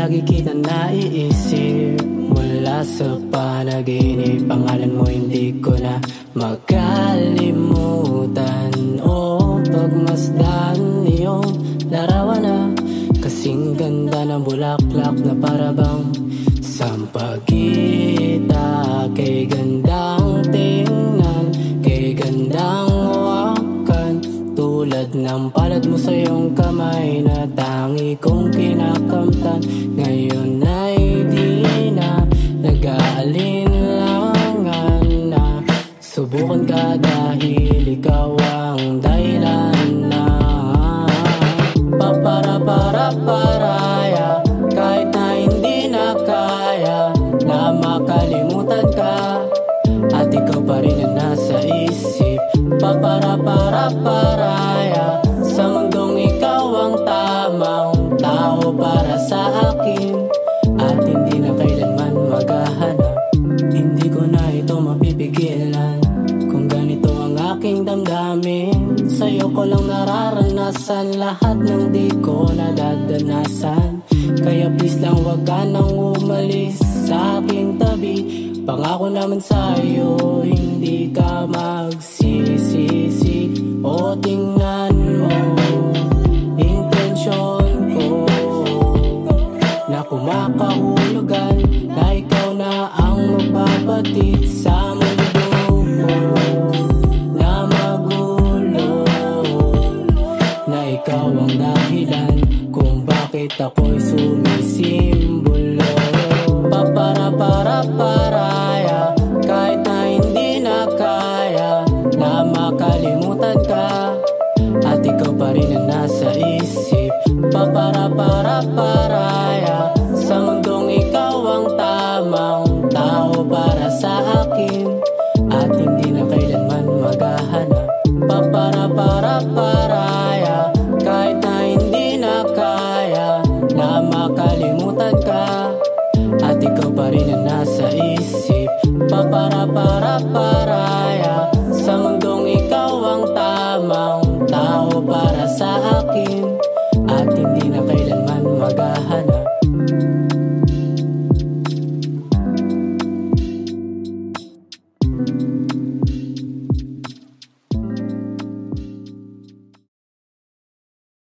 lagi kitang naiisip. Mula sa panaginip, pangalan mo hindi ko na makalimutan. O pagmasdan iyong larawan na kasing ganda ng bulaklak na parabang sampagita. Kay gandang tingnan, kay gandang hawakan, tulad ng palad mo sa iyong kamay na tangi kong kinakamtan. Ngayon ay di na nag-aalinlangan na subukan ka dahil ikaw ang dahilan na papara-para-paraya. Kahit na hindi na kaya na makalimutan ka, at ikaw pa rin ang nasa isip. Papara-para-paraya, sa mundong ikaw ang tamang tao para sa akin, at hindi na kailanman maghahanap. Hindi ko na ito mapipigilan kung ganito ang aking damdamin. Sa'yo ko lang nararanasan lahat ng di ko nadadanasan. Kaya please lang wag ka nang umalis sa aking tabi. Pangako naman sa'yo hindi ka magsisisi. O tingnan mo, intensyon ko na kumakahulugan na ikaw na ang magpapatid sa mundo ko na magulo, na ikaw ang dahilan kung bakit ako'y sumisim.